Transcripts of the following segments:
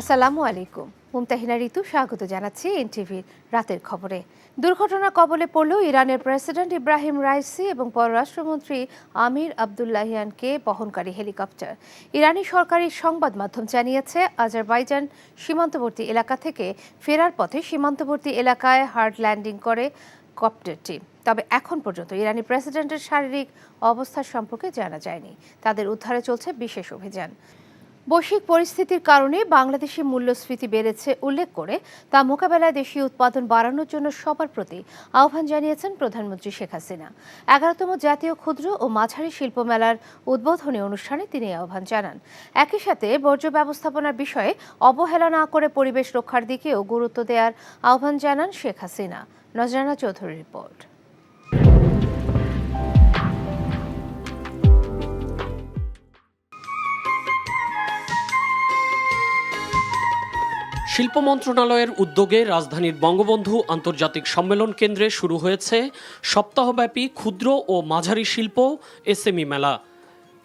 আসসালামু আলাইকুম। মুমতাহিনা ঋতু স্বাগত জানাচ্ছি এনটিভির রাতের খবরে। দুর্ঘটনার কবলে পড়ল ইরানের প্রেসিডেন্ট ইব্রাহিম রাইসি এবং পররাষ্ট্রমন্ত্রী আমির আবদুল্লাহিয়ানকে বহনকারী হেলিকপ্টার। ইরানি সরকারি সংবাদ মাধ্যম জানিয়েছে, আজারবাইজান সীমান্তবর্তী এলাকা থেকে ফেরার পথে সীমান্তবর্তী এলাকায় হার্ড ল্যান্ডিং করে কপ্টারটি। তবে এখন পর্যন্ত ইরানি প্রেসিডেন্টের শারীরিক অবস্থা সম্পর্কে জানা যায়নি। তাদের উদ্ধারে চলছে বিশেষ অভিযান। বৈশ্বিক পরিস্থিতির কারণে বাংলাদেশি মূল্যস্ফীতি বেড়েছে উল্লেখ করে তা মোকাবেলায় দেশীয় উৎপাদন বাড়ানোর জন্য সবার প্রতি আহ্বান জানিয়েছেন প্রধানমন্ত্রী শেখ হাসিনা। 11তম জাতীয় ক্ষুদ্র ও মাঝারি শিল্প মেলার উদ্বোধনী অনুষ্ঠানে তিনি আহ্বান জানান। একই সাথে বর্জ্য ব্যবস্থাপনার বিষয়ে অবহেলা না করে পরিবেশ রক্ষার দিকেও গুরুত্ব দেওয়ার আহ্বান জানান শেখ হাসিনা। নজরানা চৌধুরীর রিপোর্ট। শিল্প মন্ত্রণালয়ের উদ্যোগে রাজধানীর বঙ্গবন্ধু আন্তর্জাতিক সম্মেলন কেন্দ্রে শুরু হয়েছে সপ্তাহব্যাপী ক্ষুদ্র ও মাঝারি শিল্প এসএমই মেলা।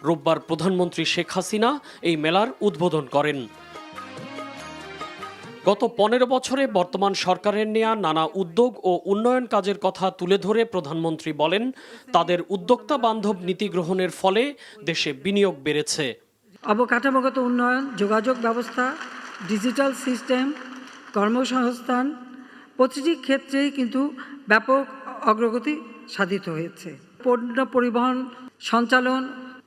রোববার প্রধানমন্ত্রী শেখ হাসিনা এই মেলার উদ্বোধন করেন। গত 15 বছরে বর্তমান সরকারের নেয়া নানা উদ্যোগ ও উন্নয়ন কাজের কথা তুলে ধরে প্রধানমন্ত্রী বলেন, তাদের উদ্যোক্তা বান্ধব নীতি গ্রহণের ফলে দেশে বিনিয়োগ বেড়েছে। অবকাঠামোগত উন্নয়ন, যোগাযোগ ব্যবস্থা, ডিজিটাল সিস্টেম, কর্মসংস্থান প্রতিটি ক্ষেত্রেই কিন্তু ব্যাপক অগ্রগতি সাধিত হয়েছে। পণ্য পরিবহন, সঞ্চালন,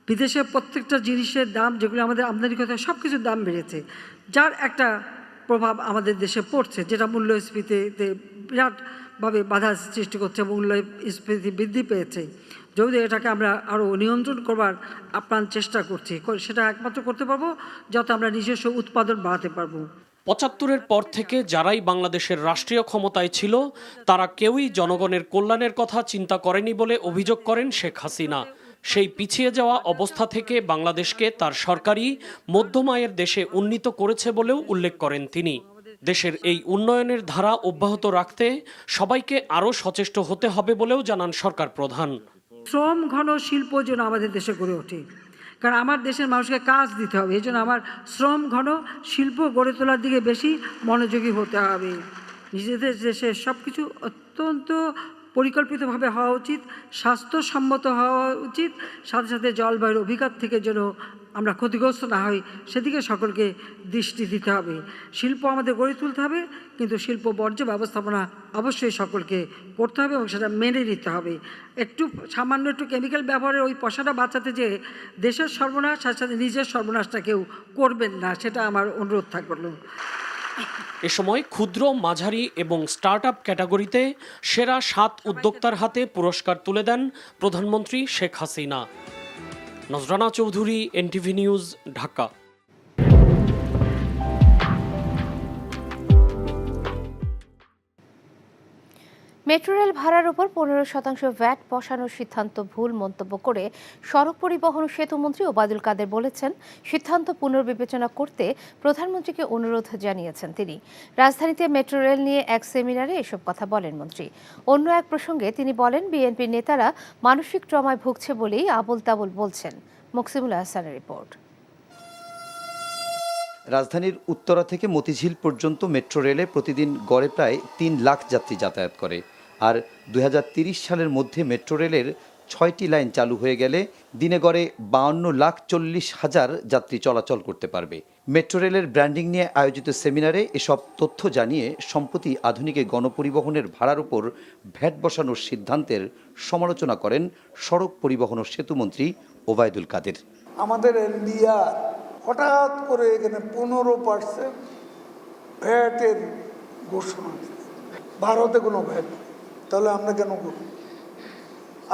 বিদেশে প্রত্যেকটা জিনিসের দাম, যেগুলো আমাদের আমদানি করতে হয়, সব কিছুর দাম বেড়েছে, যার একটা প্রভাব আমাদের দেশে পড়ছে, যেটা মূল্যস্ফীতিতে বিরাটভাবে বাধা সৃষ্টি করছে। মূল্যস্ফীতি বৃদ্ধি পেয়েছে, যদি এটাকে আমরা আরও নিয়ন্ত্রণ করবার আপ্রাণ চেষ্টা করছি। সেটা একমাত্র করতে পারবো যত আমরা নিজস্ব উৎপাদন বাড়াতে পারবো। 75-এর পর থেকে যারাই বাংলাদেশের রাষ্ট্রীয় ক্ষমতায় ছিল, তারা কেউই জনগণের কল্যাণের কথা চিন্তা করেনি বলে অভিযোগ করেন শেখ হাসিনা। সেই পিছিয়ে যাওয়া অবস্থা থেকে বাংলাদেশকে তার সরকারি মধ্যম আয়ের দেশে উন্নীত করেছে বলেও উল্লেখ করেন তিনি। দেশের এই উন্নয়নের ধারা অব্যাহত রাখতে সবাইকে আরও সচেষ্ট হতে হবে বলেও জানান সরকার প্রধান। শ্রম ঘন শিল্প যেন আমাদের দেশে গড়ে ওঠে, কারণ আমার দেশের মানুষকে কাজ দিতে হবে। এই জন্য আমার শ্রম ঘন শিল্প গড়ে তোলার দিকে বেশি মনোযোগী হতে হবে। নিজেদের দেশে সব কিছু অত্যন্ত পরিকল্পিতভাবে হওয়া উচিত, স্বাস্থ্যসম্মত হওয়া উচিত, সাথে সাথে জলবায়ুর অভিঘাত থেকে যেন আমরা ক্ষতিগ্রস্ত না হই, সেদিকে সকলকে দৃষ্টি দিতে হবে। শিল্প আমাদের গড়ে তুলতে হবে, কিন্তু শিল্প বর্জ্য ব্যবস্থাপনা অবশ্যই সকলকে করতে হবে এবং সেটা মেনে নিতে হবে। সামান্য একটু কেমিক্যাল ব্যবহারের ওই পয়সাটা বাঁচাতে যে দেশের সর্বনাশ, সাথে সাথে নিজের সর্বনাশটা কেউ করবেন না, সেটা আমার অনুরোধ থাকলো। এ সময় ক্ষুদ্র, মাঝারি এবং স্টার্টআপ ক্যাটাগরিতে সেরা 7 উদ্যোক্তার হাতে পুরস্কার তুলে দেন প্রধানমন্ত্রী Sheikh Hasina. Nazrana Chowdhury, NTV news, Dhaka. Metro rail ভাড়ার উপর 15% ভ্যাট বসানোর সিদ্ধান্ত ভুল মন্তব্য করে সড়ক পরিবহন ও সেতুমন্ত্রী ওবায়দুল কাদের বলেছেন, সিদ্ধান্ত পুনর্বিবেচনা করতে প্রধানমন্ত্রীকে অনুরোধ জানিয়েছেন তিনি। রাজধানীতে মেট্রো রেল নিয়ে এক সেমিনারে এসব কথা বলেন মন্ত্রী। অন্য এক প্রসঙ্গে তিনি বলেন, বিএনপির নেতারা মানসিক ট্রমায় ভুগছে বলেই আবোল তাবোল বলছেন। মুকসিমুল হাসানের রিপোর্ট। রাজধানীর উত্তরা থেকে মতিঝিল পর্যন্ত মেট্রো রেলে প্রতিদিন গড়ে প্রায় 3 লাখ যাত্রী যাতায়াত করে। আর 2030 সালের মধ্যে মেট্রো রেলের 6টি লাইন চালু হয়ে গেলে দিনে গড়ে 52,40,000 যাত্রী চলাচল করতে পারবে। মেট্রো রেলের ব্র্যান্ডিং নিয়ে আয়োজিত সেমিনারে এসব তথ্য জানিয়ে সম্প্রতি আধুনিক গণপরিবহনের ভাড়ার উপর ভ্যাট বসানোর সিদ্ধান্তের সমালোচনা করেন সড়ক পরিবহন ও সেতুমন্ত্রী ওবায়দুল কাদের। আমাদের এনবিআর হঠাৎ করে এখানে 15% ভ্যাটের ঘোষণা, ভারতে কোনো ভ্যাট, তাহলে আমরা কেন করব?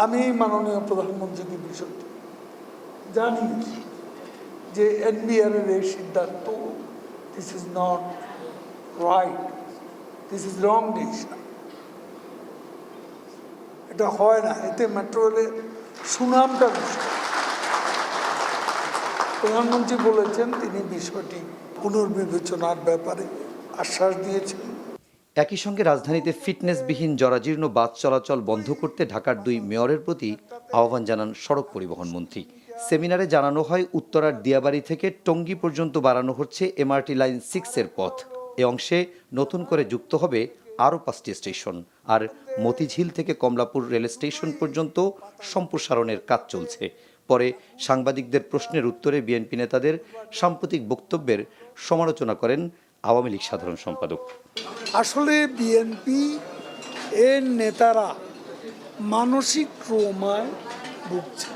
আমি মাননীয় প্রধানমন্ত্রীকে বিষয়টি জানিয়েছি যে এনবিআর এর এই সিদ্ধান্ত, this is not right, this is wrong decision. এটা হয় না, এতে মেট্রো রেলের সুনামটা বেশি। প্রধানমন্ত্রী বলেছেন তিনি বিষয়টি পুনর্বিবেচনার ব্যাপারে আশ্বাস দিয়েছেন। একই সঙ্গে রাজধানীতে ফিটনেসবিহীন জরাজীর্ণ বাস চলাচল বন্ধ করতে ঢাকার 2 মেয়রের প্রতি আহ্বান জানান সড়ক পরিবহন মন্ত্রী। সেমিনারে জানানো হয় উত্তরার দিয়াবাড়ি থেকে টঙ্গী পর্যন্ত বাড়ানো হচ্ছে এমআরটি লাইন 6-এর পথ। এ অংশে নতুন করে যুক্ত হবে আরও 5টি স্টেশন। আর মতিঝিল থেকে কমলাপুর রেল স্টেশন পর্যন্ত সম্প্রসারণের কাজ চলছে। পরে সাংবাদিকদের প্রশ্নের উত্তরে বিএনপি নেতাদের সাম্প্রতিক বক্তব্যের সমালোচনা করেন আওয়ামী লীগ সাধারণ সম্পাদক। আসলে বিএনপি এর নেতারা মানসিক ট্রমায় ভুগছে।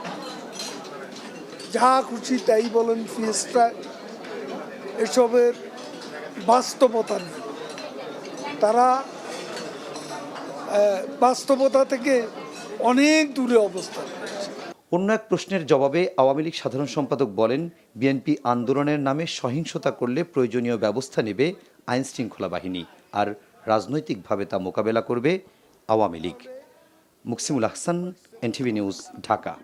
যা খুশি তাই বলেন, ফিয়েস্টা, এসবের বাস্তবতা নেই। তারা বাস্তবতা থেকে অনেক দূরে অবস্থান করছে। অন্য এক প্রশ্নের জবাবে আওয়ামী লীগ সাধারণ সম্পাদক বলেন, বিএনপি আন্দোলনের নামে সহিংসতা করলে প্রয়োজনীয় ব্যবস্থা নেবে আইনশৃঙ্খলা বাহিনী, আর রাজনৈতিকভাবে তা মোকাবেলা করবে Awami League. Muksimul Ahsan, NTV news, Dhaka.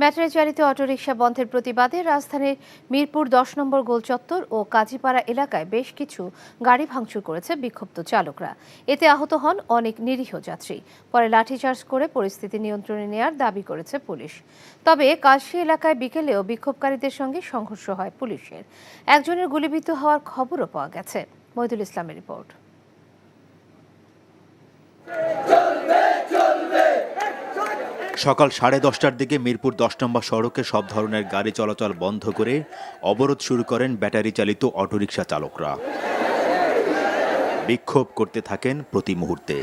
Battery চালিত অটোরিকশা বন্ধের প্রতিবাদে রাজধানীর মিরপুর 10 নম্বর গোলচত্বর ও কাজীপাড়া এলাকায় বেশ কিছু গাড়ি ভাঙচুর করেছে বিক্ষুব্ধ চালকরা। এতে আহত হন অনেক নিরীহ যাত্রী। পরে লাঠিচার্জ করে পরিস্থিতি নিয়ন্ত্রণে নেওয়ার দাবি করেছে পুলিশ। তবে কাশী এলাকায় বিকেলেও বিক্ষোভকারীদের সঙ্গে সংঘর্ষ হয় পুলিশের। একজনের গুলিবিদ্ধ হওয়ার খবরও পাওয়া গেছে। মহিদুল ইসলামের রিপোর্ট। সকাল 10:30টার দিকে মিরপুর 10 নম্বর সড়কে সব ধরনের গাড়ি চলাচল বন্ধ করে অবরোধ শুরু করেন ব্যাটারি চালিত অটোরিকশা চালকরা। বিক্ষোভ করতে থাকেন প্রতি মুহূর্তে।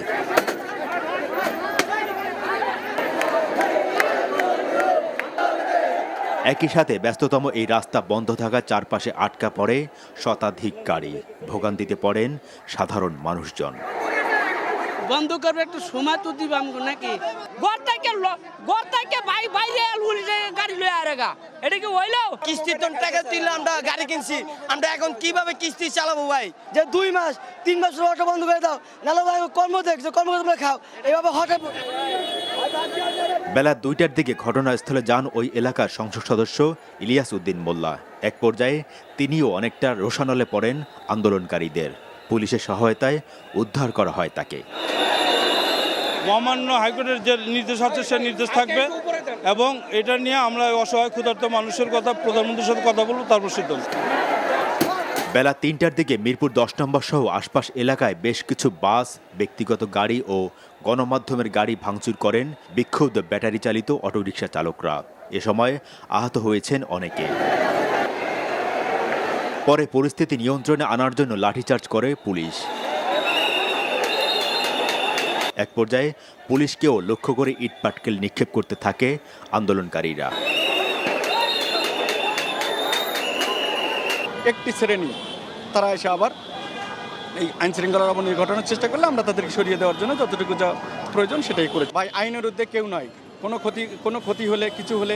একই সাথে ব্যস্ততম এই রাস্তা বন্ধ থাকা চারপাশে আটকা পড়ে শতাধিক গাড়ি। ভোগান্তিতে পড়েন সাধারণ মানুষজন। বন্ধ করবে, একটু সময় তো দিবাম নাকি? ঘর থেকে বাইরে গাড়ি লয়ে আরেগা, এটা কি হইলো? কিস্তি তো টাকা দিলে আমরা গাড়ি কিনছি, আমরা এখন কিভাবে কিস্তি চালাবো ভাই? যে 2 মাস 3 মাস অটো বন্ধ করে দাও, নাহলে ভাই কর্ম দেখছো, কর্ম তোমরা খাও। এইভাবে হঠাৎ বেলা 2টার দিকে ঘটনাস্থলে যান ওই এলাকার সংসদ সদস্য ইলিয়াস উদ্দিন মোল্লা। এক পর্যায়ে তিনিও অনেকটা রোষানলে পড়েন আন্দোলনকারীদের। পুলিশের সহায়তায় উদ্ধার করা হয় তাকে। মহামান্য হাইকোর্টের যে নির্দেশ আছে সে নির্দেশ থাকবে, এবং এটা নিয়ে আমরা অসহায় ক্ষুধার্ত মানুষের কথা প্রধানমন্ত্রীর সাথে কথা বলবো, তারপর সিদ্ধান্ত। বেলা 3টার দিকে মিরপুর 10 নম্বর সহ আশপাশ এলাকায় বেশ কিছু বাস, ব্যক্তিগত গাড়ি ও গণমাধ্যমের গাড়ি ভাঙচুর করেন বিক্ষুব্ধ ব্যাটারি চালিত অটোরিকশা চালকরা। এ সময় আহত হয়েছেন অনেকে। পরে পরিস্থিতি নিয়ন্ত্রণে আনার জন্য লাঠিচার্জ করে পুলিশ। এক পর্যায়ে পুলিশকেও লক্ষ্য করে ইটপাটকেল নিক্ষেপ করতে থাকে আন্দোলনকারীরা। একটি শ্রেণী তারা এসে আবার এই আইন শৃঙ্খলার অবনতি ঘটানোর চেষ্টা করলে আমরা তাদেরকে সরিয়ে দেওয়ার জন্য যতটুকু যা প্রয়োজন সেটাই করেছি। ভাই, আইনের ঊর্ধ্বে কেউ নয়। কোনো ক্ষতি হলে, কিছু হলে,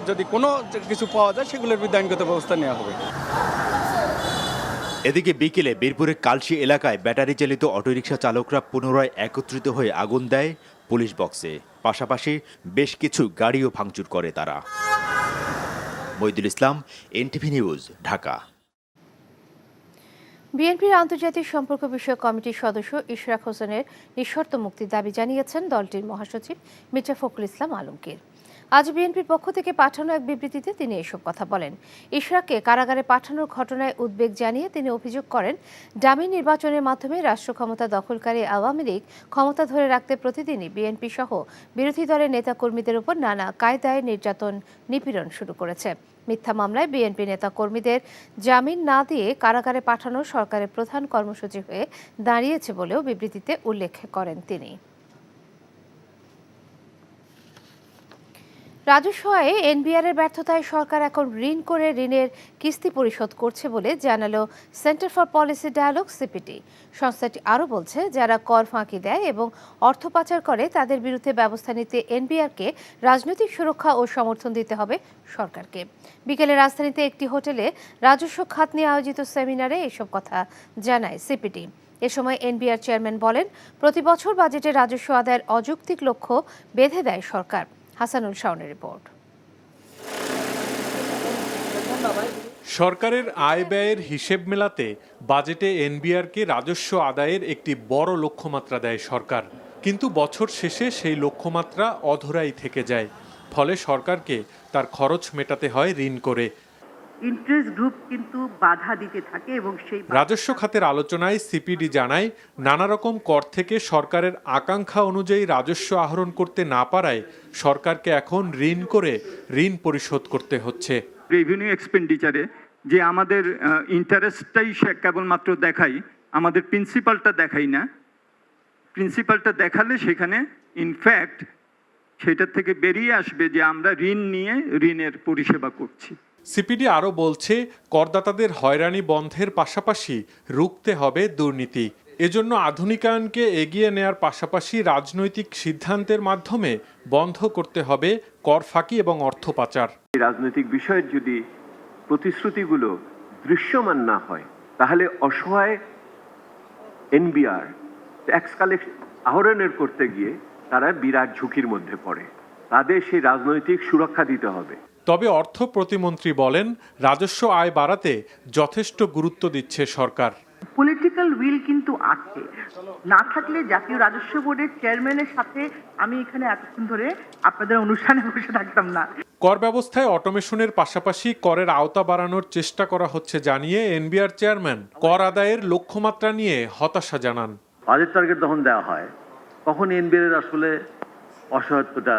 যদি কোনো কিছু পাওয়া যায় সেগুলোর বিরুদ্ধে আইনগত ব্যবস্থা নেওয়া হবে। এদিকে বিকেলে বীরপুরের কালশি এলাকায় ব্যাটারি চালিত অটোরিকশা চালকরা পুনরায় একত্রিত হয়ে আগুন দেয় পুলিশ বক্সে। পাশাপাশি বেশ কিছু গাড়িও ভাঙচুর করে তারা। মহিদুল ইসলাম, এনটিভি নিউজ, ঢাকা। বিএনপির আন্তর্জাতিক সম্পর্ক বিষয়ক কমিটির সদস্য ইশরাক হোসেনের নিঃশর্ত মুক্তির দাবি জানিয়েছেন দলটির মহাসচিব মির্জা ফখরুল ইসলাম আলমগীর। আজ বিএনপির পক্ষ থেকে পাঠানো এক বিবৃতিতে তিনি এসব কথা বলেন। ইশরাককে কারাগারে পাঠানোর ঘটনায় উদ্বেগ জানিয়ে তিনি অভিযোগ করেন, ডামি নির্বাচনের মাধ্যমে রাষ্ট্র ক্ষমতা দখলকারী আওয়ামী লীগ ক্ষমতা ধরে রাখতে প্রতিদিনই বিএনপি সহ বিরোধী দলের নেতাকর্মীদের উপর নানা কায়দায় নির্যাতন, নিপীড়ন শুরু করেছে। মিথ্যা মামলায় বিএনপি নেতাকর্মীদের জামিন না দিয়ে কারাগারে পাঠানো সরকারের প্রধান কর্মসূচি হয়ে দাঁড়িয়েছে বলেও বিবৃতিতে উল্লেখ করেন তিনি। রাজস্ব আয়ে এনবিআরের ব্যর্থতায় সরকার এখন ঋণ করে ঋণের কিস্তি পরিশোধ করছে বলে জানালো centre for policy dialogue CPD. সংস্থাটি আরও বলছে, যারা কর ফাঁকি দেয় এবং অর্থ পাচার করে তাদের বিরুদ্ধে ব্যবস্থা নিতে এনবিআরকে রাজনৈতিক সুরক্ষা ও সমর্থন দিতে হবে সরকারকে। বিকেলে রাজধানীতে একটি হোটেলে রাজস্ব খাত নিয়ে আয়োজিত সেমিনারে এসব কথা জানায় সিপিডি। এ সময় এনবিআর চেয়ারম্যান বলেন, প্রতি বছর বাজেটে রাজস্ব আদায়ের অযৌক্তিক লক্ষ্য বেঁধে দেয় সরকার। হাসানুল শাওনের রিপোর্ট। সরকারের আয় ব্যয়ের হিসেব মেলাতে বাজেটে এনবিআরকে রাজস্ব আদায়ের একটি বড় লক্ষ্যমাত্রা দেয় সরকার, কিন্তু বছর শেষে সেই লক্ষ্যমাত্রা অধরাই থেকে যায়। ফলে সরকারকে তার খরচ মেটাতে হয় ঋণ করে। ইন্টারেস্ট গ্রুপ কিন্তু বাধা দিতে থাকে এবং সেই রাজস্ব খাতের আলোচনায় সিপিডি জানায় নানা রকম কর থেকে সরকারের আকাঙ্ক্ষা অনুযায়ী রাজস্ব আহরণ করতে না পারায় সরকারকে এখন ঋণ করে ঋণ পরিশোধ করতে হচ্ছে। রেভিনিউ এক্সপেন্ডিচারে যে আমাদের ইন্টারেস্টটাই সে কেবলমাত্র দেখাই, আমাদের প্রিন্সিপালটা দেখাই না। প্রিন্সিপালটা দেখালে সেখানে ইনফ্যাক্ট সেটার থেকে বেরিয়ে আসবে যে আমরা ঋণ নিয়ে ঋণের পরিষেবা করছি। সিপিডি আরও বলছে করদাতাদের হয়রানি বন্ধের পাশাপাশি রুখতে হবে দুর্নীতি। এজন্য আধুনিকায়নকে এগিয়ে নেয়ার পাশাপাশি রাজনৈতিক সিদ্ধান্তের মাধ্যমে বন্ধ করতে হবে কর ফাঁকি এবং অর্থ পাচার। রাজনৈতিক বিষয়ের যদি প্রতিশ্রুতিগুলো দৃশ্যমান না হয় তাহলে অসহায় এনবিআর ট্যাক্স কালেকশন আহরণের করতে গিয়ে তারা বিরাট ঝুঁকির মধ্যে পড়ে। তাদের সেই রাজনৈতিক সুরক্ষা দিতে হবে। তবে অর্থ প্রতিমন্ত্রী বলেন রাজস্ব আয় বাড়াতে যথেষ্ট গুরুত্ব দিচ্ছে সরকার। পলিটিক্যাল উইল কিন্তু আছে, না থাকলে জাতীয় রাজস্ব বোর্ডের চেয়ারম্যানের সাথে আমি এখানে এতক্ষণ ধরে আপনাদের অনুষ্ঠানে বসে থাকতাম না। কর ব্যবস্থায় অটোমেশনের পাশাপাশি করের আওতা বাড়ানোর চেষ্টা করা হচ্ছে জানিয়ে এনবিআর চেয়ারম্যান কর আদায়ের লক্ষ্যমাত্রা নিয়ে হতাশা জানান। বাজেট টার্গেট যখন দেওয়া হয় তখন এনবিআর আসলে অসহায়ত্বটা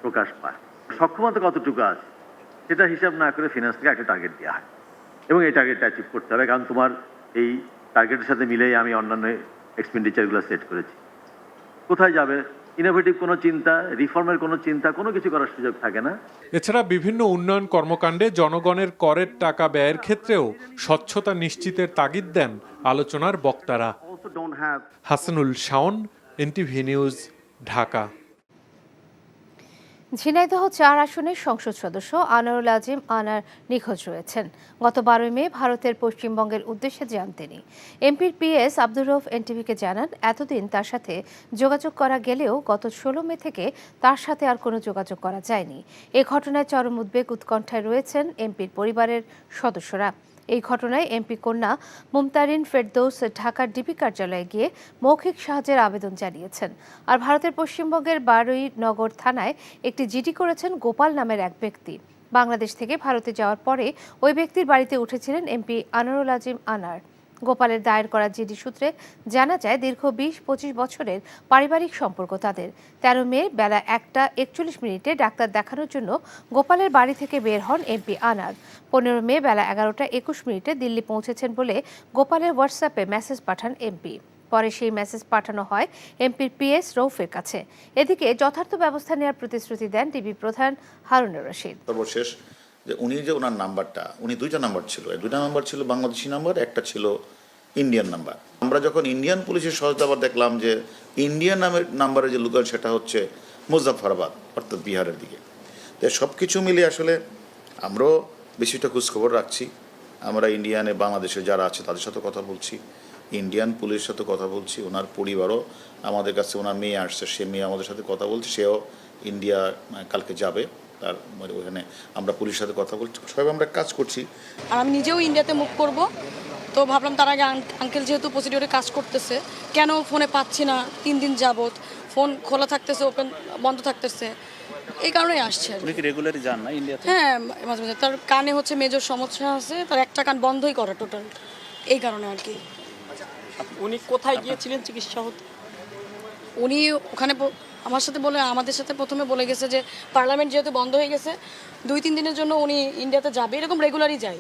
প্রকাশ পায়। সক্ষমতা কতটুকু আছে সেটা হিসাব না করে ফিনান্স থেকে একটা টার্গেট দেওয়া হয় এবং এই টার্গেটটা অ্যাচিভ করতে হবে, কারণ তোমার এই টার্গেটের সাথে মিলেই আমি অন্যান্য এক্সপেন্ডিচারগুলো সেট করেছি। কোথায় যাবে? ইনোভেটিভ কোনো চিন্তা, রিফর্মের কোনো চিন্তা, কোনো কিছু করার সুযোগ থাকে না। এছাড়া বিভিন্ন উন্নয়ন কর্মকাণ্ডে জনগণের করের টাকা ব্যয়ের ক্ষেত্রেও স্বচ্ছতা নিশ্চিতের তাগিদ দেন আলোচনার বক্তারা। Hasanul Shaon, NTV news, Dhaka. ঝিনাইদহ 4 আসনের সংসদ সদস্য আনোয়ারুল আজিম আনার নিখোঁজ রয়েছেন। গত 12 মে ভারতের পশ্চিমবঙ্গের উদ্দেশ্যে যান তিনি। এমপির পিএস আব্দুর রউফ এনটিভিকে জানান, এতদিন তার সাথে যোগাযোগ করা গেলেও গত 16 মে থেকে তার সাথে আর কোনো যোগাযোগ করা যায়নি। এ ঘটনায় চরম উদ্বেগ উৎকণ্ঠায় রয়েছেন এমপির পরিবারের সদস্যরা। এই ঘটনায় এমপি কন্যা মুমতারিন ফেরদৌস ঢাকার ডিবি কার্যালয়ে গিয়ে মৌখিক সাহায্যের আবেদন জানিয়েছেন। আর ভারতের পশ্চিমবঙ্গের বারুইনগর থানায় একটি জিডি করেছেন গোপাল নামের এক ব্যক্তি। বাংলাদেশ থেকে ভারতে যাওয়ার পরে ওই ব্যক্তির বাড়িতে উঠেছিলেন এমপি আনোয়ারুল আজিম আনার। গোপালের দায়ের করা জিডি সূত্রে জানা যায় দীর্ঘ 20-25 বছরের পারিবারিক সম্পর্ক তাদের। 13 মে বেলা 1:41 ডাক্তার দেখানোর জন্য গোপালের বাড়ি থেকে বের হন এমপি আনার। 15 মে বেলা 11:21 দিল্লি পৌঁছেছেন বলে গোপালের হোয়াটসঅ্যাপে মেসেজ পাঠান এমপি। পরে সেই মেসেজ পাঠানো হয় এমপির পিএস রউফের কাছে। এদিকে যথার্থ ব্যবস্থা নেওয়ার প্রতিশ্রুতি দেন ডিবি প্রধান হারুনুর রশিদ। সর্বশেষ যে উনি যে ওনার নাম্বারটা, উনি দুইটা নাম্বার ছিল, দুইটা নাম্বার ছিল বাংলাদেশি নাম্বার, একটা ছিল ইন্ডিয়ান নাম্বার। আমরা যখন ইন্ডিয়ান পুলিশের সহায়তা আবার দেখলাম যে ইন্ডিয়ান নাম্বারে যে লোকাল সেটা হচ্ছে মুজাফফরাবাদ অর্থাৎ বিহারের দিকে। তো সব কিছু মিলিয়ে আসলে আমরাও বেশিটা খোঁজখবর রাখছি। আমরা ইন্ডিয়ানে বাংলাদেশে যারা আছে তাদের সাথে কথা বলছি, ইন্ডিয়ান পুলিশের সাথে কথা বলছি। ওনার পরিবারও আমাদের কাছে, ওনার মেয়ে আসছে, সে মেয়ে আমাদের সাথে কথা বলছে, সেও ইন্ডিয়া কালকে যাবে। তার ওখানে আমরা পুলিশের সাথে কথা বলছি, সবাই আমরা কাজ করছি। আর আমি নিজেও ইন্ডিয়াতে মুভ করব, তো ভাবলাম তার আগে আঙ্কেল যেহেতু প্রসিডিওরে কাজ করতেছে, কেন ফোনে পাচ্ছি না 3 দিন যাবত, ফোন খোলা থাকতেছে, ওপেন বন্ধ থাকতেছে, এই কারণেই আসছে। উনি কি রেগুলারই যান না ইন্ডিয়াতে? হ্যাঁ, মাঝে মাঝে। তার কানে হচ্ছে মেজর সমস্যা আছে, তার একটা কান বন্ধই করা টোটাল, এই কারণে আর কি। উনি কোথায় গিয়েছিলেন চিকিৎসা হতে? উনি ওখানে আমার সাথে বলে, আমাদের সাথে প্রথমে বলে গেছে যে পার্লামেন্ট যেহেতু বন্ধ হয়ে গেছে 2-3 দিনের জন্য উনি ইন্ডিয়াতে যাবে, এরকম রেগুলারই যায়।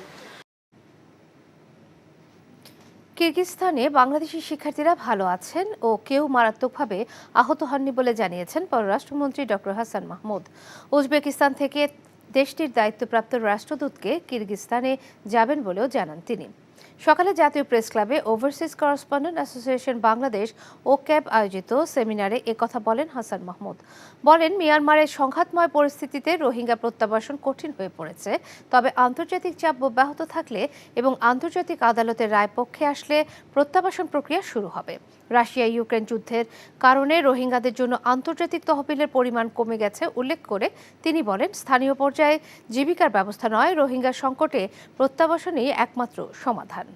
কিরগিজস্তানে বাংলাদেশি শিক্ষার্থীরা ভালো আছেন ও কেউ মারাত্মকভাবে আহত হননি বলে জানিয়েছেন পররাষ্ট্রমন্ত্রী ডক্টর হাসান মাহমুদ। উজবেকিস্তান থেকে দেশটির দায়িত্বপ্রাপ্ত রাষ্ট্রদূতকে কিরগিজস্তানে যাবেন বলেও জানান তিনি। সকালে জাতীয় প্রেস ক্লাবে ওভারসিজ করেসপন্ডেন্ট অ্যাসোসিয়েশন বাংলাদেশ ও ক্যাব আয়োজিত সেমিনারে একথা বলেন হাসান মাহমুদ। বলেন, মিয়ানমারের সংঘাতময় পরিস্থিতিতে রোহিঙ্গা প্রত্যাবাসন কঠিন হয়ে পড়েছে। তবে আন্তর্জাতিক চাপ অব্যাহত থাকলে এবং আন্তর্জাতিক আদালতের রায় পক্ষে আসলে প্রত্যাবাসন প্রক্রিয়া শুরু হবে। রাশিয়া ইউক্রেন যুদ্ধের কারণে রোহিঙ্গাদের জন্য আন্তর্জাতিক তহবিলের পরিমাণ কমে গেছে উল্লেখ করে তিনি বলেন, স্থানীয় পর্যায়ে জীবিকার ব্যবস্থা নয়, রোহিঙ্গা সংকটে প্রত্যাবাসনই একমাত্র সমাধান।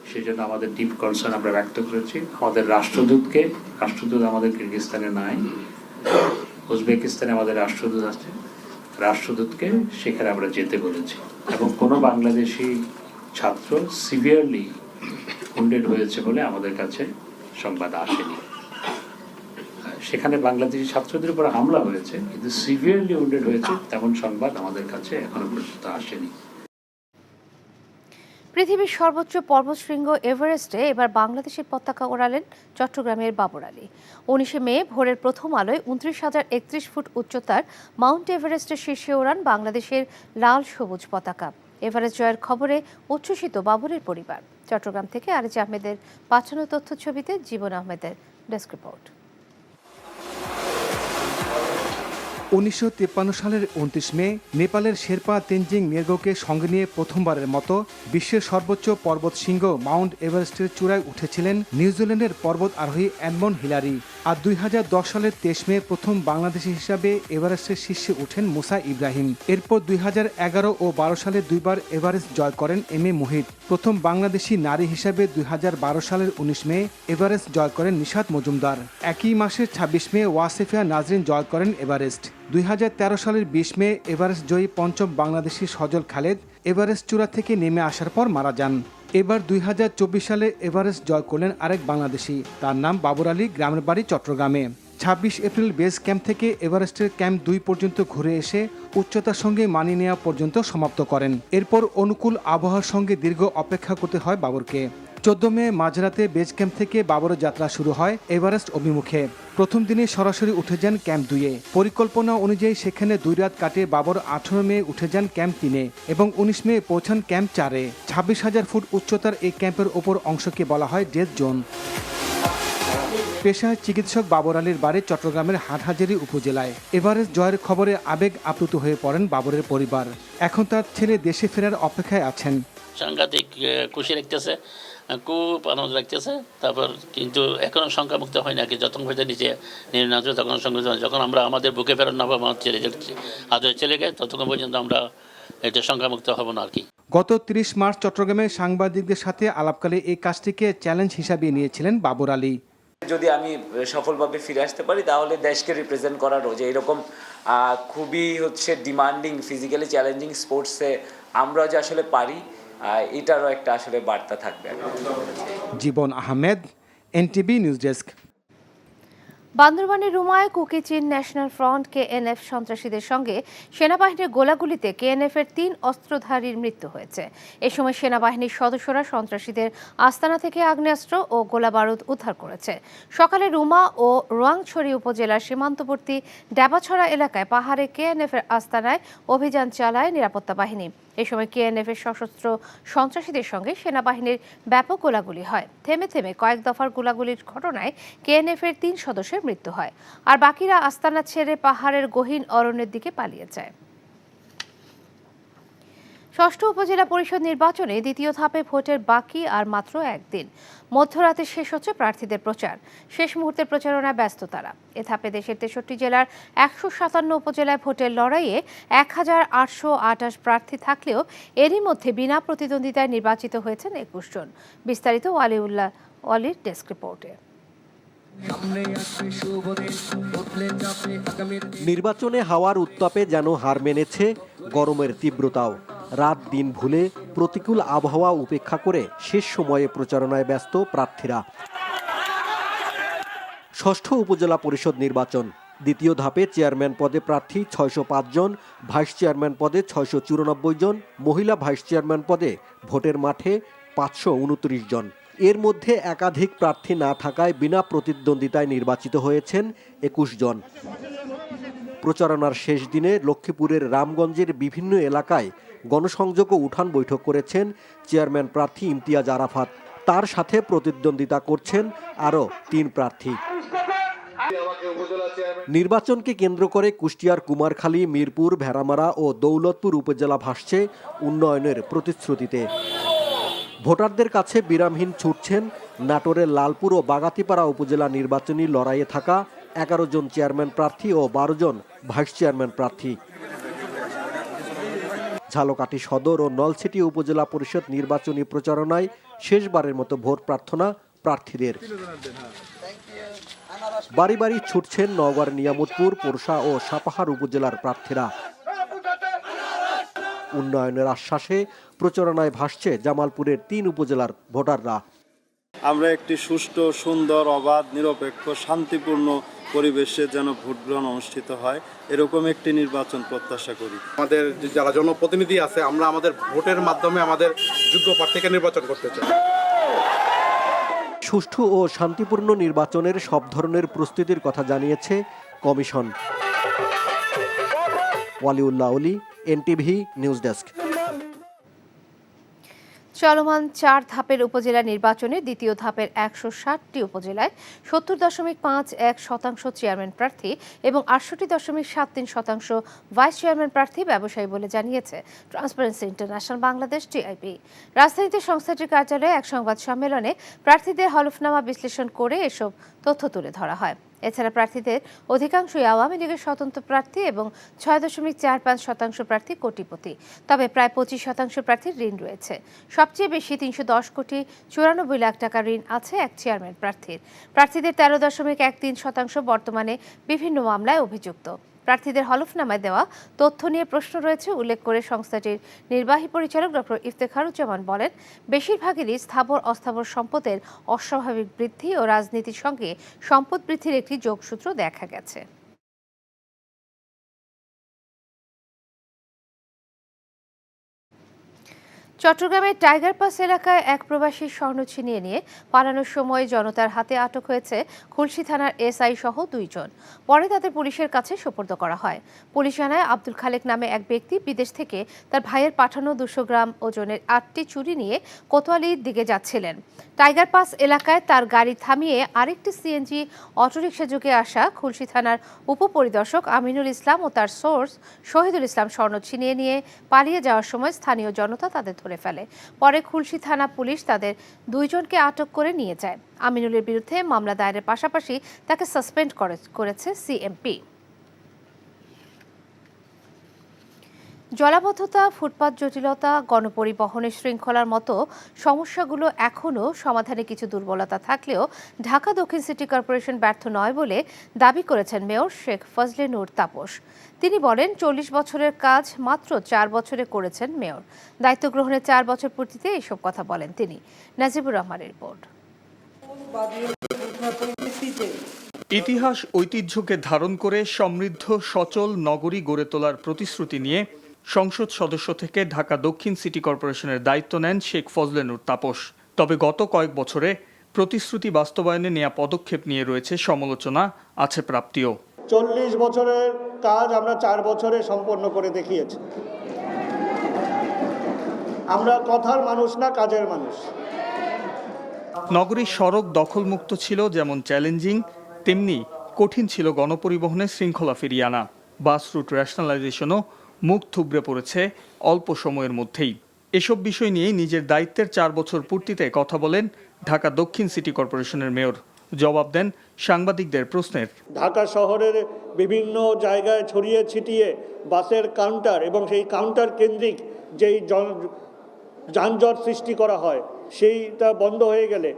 সেজন্য আমাদের ডিপ কনসার্ন আমরা ব্যক্ত করেছি। আমাদের রাষ্ট্রদূত আমাদের কিরগিজস্তানে নাই, উজবেকিস্তানে আমাদের রাষ্ট্রদূত আছে, রাষ্ট্রদূতকে সেখানে আমরা যেতে বলেছি। এবং কোনো বাংলাদেশি ছাত্র সিভিয়ারলি উন্ডেড হয়েছে বলে আমাদের কাছে সংবাদ আসেনি। সেখানে বাংলাদেশি ছাত্রদের উপর হামলা হয়েছে, কিন্তু সিভিয়ারলি উন্ডেড হয়েছে তেমন সংবাদ আমাদের কাছে এখনো পর্যন্ত আসেনি। পৃথিবীর সর্বোচ্চ পর্বতশৃঙ্গ এভারেস্টে এবার বাংলাদেশের পতাকা ওড়ালেন চট্টগ্রামের বাবর আলী। 19 মে ভোরের প্রথম আলোয় 29,031 ফুট উচ্চতার মাউন্ট এভারেস্টের শীর্ষে ওড়ান বাংলাদেশের লাল সবুজ পতাকা। এভারেস্ট জয়ের খবরে উচ্ছ্বসিত বাবরের পরিবার। চট্টগ্রাম থেকে আরিজ আহমেদের পাঠানো তথ্য ছবিতে জীবন আহমেদের ডেস্ক রিপোর্ট। 1953 সালের 29 মে নেপালের শেরপা তেনজিং নোরগেকে সঙ্গে নিয়ে প্রথমবারের মতো বিশ্বের সর্বোচ্চ পর্বত শৃঙ্গ মাউন্ট এভারেস্টের চূড়ায় উঠেছিলেন নিউজিল্যান্ডের পর্বত আরোহী এডমন্ড হিলারি। আর 2010 সালের 23 মে প্রথম বাংলাদেশি হিসাবে এভারেস্টের শীর্ষে ওঠেন মুসা ইব্রাহিম। এরপর 2011 ও 12 সালে দুইবার এভারেস্ট জয় করেন এম এ মুহিত। প্রথম বাংলাদেশি নারী হিসাবে 2012 সালের 19 মে এভারেস্ট জয় করেন নিশাত মজুমদার। একই মাসের 26 মে ওয়াসিফিয়া নাজরিন জয় করেন এভারেস্ট। 2013 সালের 20 মে এভারেস্ট জয়ী পঞ্চম বাংলাদেশি সজল খালেদ এভারেস্ট চূড়া থেকে নেমে আসার পর মারা যান। এবার 2024 সালে এভারেস্ট জয় করলেন আরেক বাংলাদেশি, তার নাম বাবর আলী, গ্রামের বাড়ি চট্টগ্রামে। 26 এপ্রিল বেস ক্যাম্প থেকে এভারেস্টের ক্যাম্প 2 পর্যন্ত ঘুরে এসে উচ্চতার সঙ্গে মানিয়ে নেওয়া পর্যন্ত সমাপ্ত করেন। এরপর অনুকূল আবহাওয়ার সঙ্গে দীর্ঘ অপেক্ষা করতে হয় বাবরকে। 14 মে মাঝরাতে বেস ক্যাম্প থেকে বাবরের যাত্রা শুরু হয় এভারেস্ট অভিমুখে। প্রথম দিনে সরাসরি উঠে যান ক্যাম্প 2-এ। পরিকল্পনা অনুযায়ী সেখানে 2 রাত কাটিয়ে বাবর 18 মে উঠে যান ক্যাম্প 3-এ এবং 19 মে পৌঁছান ক্যাম্প 4-এ। 26,000 ফুট উচ্চতার এই ক্যাম্পের ওপর অংশকে বলা হয় ডেথ জোন। পেশায় চিকিৎসক বাবর আলীর বাড়ি চট্টগ্রামের হাটহাজারী উপজেলায়। এভারেস্ট জয়ের খবরে আবেগ আপ্লুত হয়ে পড়েন বাবরের পরিবার। এখন তার ছেলে দেশে ফেরার অপেক্ষায় আছেন। সাংঘাতিক খুশি লাগতেছে, খুব আনন্দ লাগতেছে। তারপর কিন্তু এখনো সংখ্যামুক্ত হয় না, কি যতক্ষণ পর্যন্ত নিচে নিয়ে না তখন সঙ্গে যখন আমরা আমাদের বুকে ফেরত না পাবো, আমার ছেলে আদরে চলে গেছে, ততক্ষণ পর্যন্ত আমরা এটা সংখ্যামুক্ত হব না আর কি। গত 30 মার্চ চট্টগ্রামে সাংবাদিকদের সাথে আলাপকালে এই কাজটিকে চ্যালেঞ্জ হিসাবে নিয়েছিলেন বাবর আলী। যদি আমি সফলভাবে ফিরে আসতে পারি তাহলে দেশকে রিপ্রেজেন্ট করারও যে এরকম খুবই ডিমান্ডিং ফিজিক্যালি চ্যালেঞ্জিং স্পোর্টসে আমরা যে আসলে পারি, এটারও একটা আসলে বার্তা থাকবে। জীবন আহমেদ, এনটিভি নিউজ ডেস্ক। বান্দরবানের রুমায় কুকি চীন ন্যাশনাল ফ্রন্ট কেএনএফ সন্ত্রাসীদের সঙ্গে সেনাবাহিনীর গোলাগুলিতে কেএনএফের 3 অস্ত্রধারীর মৃত্যু হয়েছে। এ সময় সেনাবাহিনীর সদস্যরা সন্ত্রাসীদের আস্তানা থেকে আগ্নেয়াস্ত্র ও গোলাবারুদ উদ্ধার করেছে। সকালে রুমা ও রোয়াংছড়ি উপজেলার সীমান্তবর্তী ড্যাবাছড়া এলাকায় পাহাড়ে কেএনএফের আস্তানায় অভিযান চালায় নিরাপত্তা বাহিনী। এ সময় কেএনএফের সশস্ত্র সন্ত্রাসীদের সঙ্গে সেনাবাহিনীর ব্যাপক গোলাগুলি হয়। থেমে থেমে কয়েক দফার গোলাগুলির ঘটনায় কেএনএফের 3 সদস্যের মৃত্যু হয়, আর বাকিরা আস্তানা ছেড়ে পাহাড়ের গহীন অরণ্যের দিকে পালিয়ে যায়। ষষ্ঠ উপজেলা পরিষদ নির্বাচনে দ্বিতীয় ধাপে ভোটের বাকি আর মাত্র একদিন। মধ্যরাতে শেষ হচ্ছে প্রার্থীদের প্রচার। শেষ মুহূর্তের প্রচারণায় ব্যস্ত তারা। এ ধাপে দেশের 63 জেলার 157 উপজেলায় ভোটের লড়াইয়ে 1828 প্রার্থী থাকলেও এরই মধ্যে বিনা প্রতিদ্বন্দ্বিতায় নির্বাচিত হয়েছেন 21 জন। বিস্তারিত ওয়ালিউল্লাহ ওয়ালির ডেস্ক রিপোর্টে। নির্বাচনে হাওয়ার উত্তাপে যেন হার মেনেছে গরমের তীব্রতাও। রাত দিন ভুলে প্রতিকূল আবহাওয়া উপেক্ষা করে শেষ সময়ে প্রচারণায় ব্যস্ত প্রার্থীরা। ষষ্ঠ উপজেলা পরিষদ নির্বাচন, দ্বিতীয় ধাপে চেয়ারম্যান পদে প্রার্থী 605 জন, ভাইস চেয়ারম্যান পদে 694 জন, মহিলা ভাইস চেয়ারম্যান পদে ভোটের মাঠে 529 জন। এর মধ্যে একাধিক প্রার্থী না থাকায় বিনা প্রতিদ্বন্দ্বিতায় নির্বাচিত হয়েছেন 21 জন। প্রচারণার শেষ দিনে লক্ষ্মীপুরের রামগঞ্জের বিভিন্ন এলাকায় গণসংযোগ ও উঠান বৈঠক করেছেন চেয়ারম্যান প্রার্থী ইমতিয়াজ আরাফাত। তার সাথে প্রতিদ্বন্দ্বিতা করছেন আরও 3 প্রার্থী। নির্বাচনকে কেন্দ্র করে কুষ্টিয়ার কুমারখালী, মিরপুর, ভেড়ামারা ও দৌলতপুর উপজেলা ভাসছে উন্নয়নের প্রতিশ্রুতিতে। ভোটারদের কাছে বিরামহীন ছুটছেন নাটোরের লালপুর ও বাগাতিপাড়া উপজেলা নির্বাচনী লড়াইয়ে থাকা 11 জন চেয়ারম্যান প্রার্থী ও 12 জন ভাইস চেয়ারম্যান প্রার্থী। ঝালকাঠি সদর ও নলছিটি উপজেলা পরিষদ নির্বাচনী প্রচারণায় শেষবারের মতো ভোট প্রার্থনা প্রার্থীদের। বাড়ি বাড়ি ছুটছেন নওগাঁর নিয়ামতপুর, পোরশা ও সাপাহার উপজেলার প্রার্থীরা। উন্নয়নের আশ্বাসে প্রচারণায় ভাসছে জামালপুরের 3 উপজেলার ভোটাররা। আমরা একটি সুষ্ঠু, সুন্দর, অবাধ, নিরপেক্ষ, শান্তিপূর্ণ পরিবেশে যেন ভোট গ্রহণ অনুষ্ঠিত হয়, এরকম একটি নির্বাচন প্রত্যাশা করি। আমাদের যারা জনপ্রতিনিধি আছে, আমরা আমাদের ভোটের মাধ্যমে আমাদের যোগ্য প্রার্থীকে নির্বাচন করতে চাই। সুষ্ঠু ও শান্তিপূর্ণ নির্বাচনের সব ধরনের প্রস্তুতির কথা জানিয়েছে কমিশন। ওয়ালিউল্লাহ অলি, এনটিভি নিউজ ডেস্ক। চলমান 4 ধাপের উপজেলা নির্বাচনে দ্বিতীয় ধাপের 160টি উপজেলায় 70.51% চেয়ারম্যান প্রার্থী এবং 68.73% ভাইস চেয়ারম্যান প্রার্থী ব্যবসায়ী বলে জানিয়েছে ট্রান্সপারেন্সি ইন্টারন্যাশনাল বাংলাদেশ টিআইবি। রাজধানীতে সংস্থাটির কার্যালয়ে এক সংবাদ সম্মেলনে প্রার্থীদের হলফনামা বিশ্লেষণ করে এসব তথ্য তুলে ধরা হয়। এছাড়া প্রার্থীদের অধিকাংশই আওয়ামী লীগের স্বতন্ত্র প্রার্থী এবং 6.45% প্রার্থী কোটিপতি। তবে প্রায় 25% প্রার্থীর ঋণ রয়েছে। সবচেয়ে বেশি 310 কোটি 94 লাখ টাকা ঋণ আছে এক চেয়ারম্যান প্রার্থীর। প্রার্থীদের 13.13% বর্তমানে বিভিন্ন মামলায় অভিযুক্ত। প্রার্থীদের হলফনামায় দেওয়া তথ্য নিয়ে প্রশ্ন রয়েছে উল্লেখ করে সংস্থাটির নির্বাহী পরিচালক ডক্টর ইফতেখারুজ্জামান বলেন, বেশিরভাগেরই স্থাবর অস্থাবর সম্পদের অস্বাভাবিক বৃদ্ধি ও রাজনীতির সঙ্গে সম্পদ বৃদ্ধির একটি যোগসূত্র দেখা গেছে। চট্টগ্রামের টাইগার পাস এলাকায় এক প্রবাসী স্বর্ণ ছিনিয়ে নিয়ে পালানোর সময় জনতার হাতে আটক হয়েছে খুলশী থানার এসআই সহ 2 জন। পরে তাদের পুলিশের কাছে সোপর্দ করা হয়। পুলিশ জানায় আব্দুল খালেক নামে এক ব্যক্তি বিদেশ থেকে তার ভাইয়ের পাঠানো 200 গ্রাম ওজনের 8টি চুরি নিয়ে কোতোয়ালির দিকে যাচ্ছিলেন। টাইগার পাস এলাকায় তার গাড়ি থামিয়ে আরেকটি সিএনজি অটোরিকশা যোগে আসা খুলশী থানার উপপরিদর্শক আমিনুল ইসলাম ও তার সোর্স শহীদুল ইসলাম স্বর্ণ ছিনিয়ে নিয়ে পালিয়ে যাওয়ার সময় স্থানীয় জনতা তাদের ধরে ফেলে। পরে খুলশী থানা পুলিশ তাদের 2 জনকে আটক করে নিয়ে যায়। আমিনুলের বিরুদ্ধে মামলা দায়েরের পাশাপাশি তাকে সাসপেন্ড করেছে সিএমপি। জলাবদ্ধতা, ফুটপাত জটিলতা, গণপরিবহনের শৃঙ্খলার মতো সমস্যাগুলো এখনও সমাধানে কিছু দুর্বলতা থাকলেও ঢাকা দক্ষিণ সিটি কর্পোরেশন ব্যর্থ নয় বলে দাবি করেছেন মেয়র শেখ ফজলে নূর তাপস। তিনি বলেন, 40 বছরের কাজ মাত্র 4 বছরে করেছেন মেয়র। দায়িত্ব গ্রহণের 4 বছর পূর্তিতে এসব কথা বলেন তিনি। নাজিবুর রহমানের রিপোর্ট। ইতিহাস ঐতিহ্যকে ধারণ করে সমৃদ্ধ সচল নগরী গড়ে তোলার প্রতিশ্রুতি নিয়ে সংসদ সদস্য থেকে ঢাকা দক্ষিণ সিটি কর্পোরেশনের দায়িত্ব নেন শেখ ফজলে নূর তাপস। তবে গত কয়েক বছরে প্রতিশ্রুতি বাস্তবায়নে নেওয়া পদক্ষেপ নিয়ে রয়েছে সমালোচনা, আছে প্রাপ্তিও। 40 বছরের কাজ আমরা 4 বছরে সম্পন্ন করে দেখিয়েছি। আমরা কথার মানুষ না, কাজের মানুষ। নগরীর সড়ক দখলমুক্ত ছিল যেমন চ্যালেঞ্জিং, তেমনি কঠিন ছিল গণপরিবহনের শৃঙ্খলা ফিরিয়ে আনা। বাস রুট রেশনালাইজেশনও মুখ থুবড়ে পড়েছে অল্প সময়ের মধ্যেই। এসব বিষয় নিয়েই নিজের দায়িত্বের 4 বছর পূর্তিতে কথা বলেন ঢাকা দক্ষিণ সিটি কর্পোরেশনের মেয়র। জবাব দেন সাংবাদিকদের প্রশ্নের। ঢাকা শহরের বিভিন্ন জায়গায় ছড়িয়ে ছিটিয়ে বাসের কাউন্টার এবং সেই কাউন্টার কেন্দ্রিক যেই যানজট সৃষ্টি করা হয়, সেইটা বন্ধ হয়ে গেলে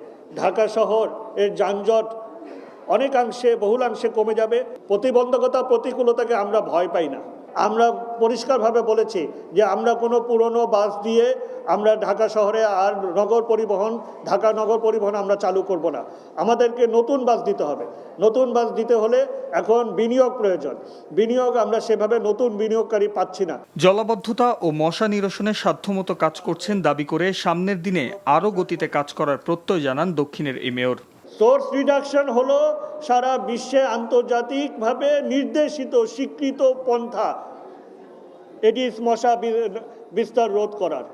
ঢাকা শহর এর যানজট অনেকাংশে বহুলাংশে কমে যাবে। প্রতিবন্ধকতা, প্রতিকূলতাকে আমরা ভয় পাই না। আমরা পরিষ্কারভাবে বলেছি যে আমরা কোনো পুরনো বাস দিয়ে আমরা ঢাকা শহরে আর ঢাকা নগর পরিবহন আমরা চালু করব না। আমাদেরকে নতুন বাস দিতে হবে। নতুন বাস দিতে হলে এখন বিনিয়োগ প্রয়োজন। বিনিয়োগ আমরা সেভাবে নতুন বিনিয়োগকারী পাচ্ছি না। জলাবদ্ধতা ও মশা নিরসনে সাধ্যমতো কাজ করছেন দাবি করে সামনের দিনে আরও গতিতে কাজ করার প্রত্যয় জানান দক্ষিণের এই মেয়র। সোর্স রিডাকশন হলো সারা বিশ্বে আন্তর্জাতিকভাবে নির্দেশিত স্বীকৃত পন্থা এডিস মশা বিস্তার রোধ করার।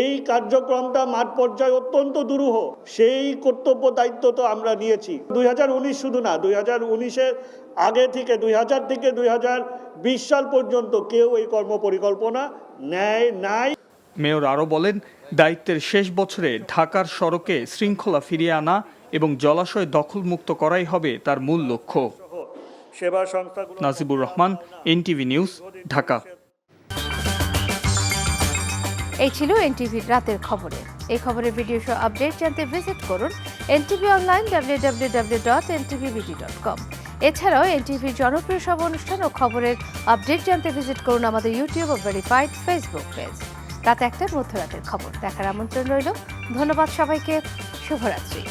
এই কার্যক্রমটা মাঠ পর্যায়ে অত্যন্ত দুরূহ। সেই কর্তব্য দায়িত্ব তো আমরা নিয়েছি। 2019 শুধু না, 2019-এর আগে থেকে 2000 থেকে 2020 সাল পর্যন্ত কেউ এই কর্মপরিকল্পনা নেয় নাই। মেয়র আরও বলেন, দায়িত্বের শেষ বছরে ঢাকার সড়কে শৃঙ্খলা ফিরিয়ে আনা এবং জলাশয় দখলমুক্ত করাই হবে তার মূল লক্ষ্য। Najibur Rahman, NTV news, Dhaka. এই ছিল এনটিভির রাতের খবরে। এই খবরের ভিডিও সহ আপডেট জানতে ভিজিট করুন এনটিভি অনলাইন www.ntvbt.com। এছাড়াও এনটিভির জনপ্রিয় সব অনুষ্ঠান ও খবরের আপডেট জানতে ভিজিট করুন আমাদের ইউটিউব ও ভেরিফাইড ফেসবুক পেজ। রাত ১টায় মধ্যরাতের খবর দেখার আমন্ত্রণ রইল। ধন্যবাদ সবাইকে। শুভরাত্রি।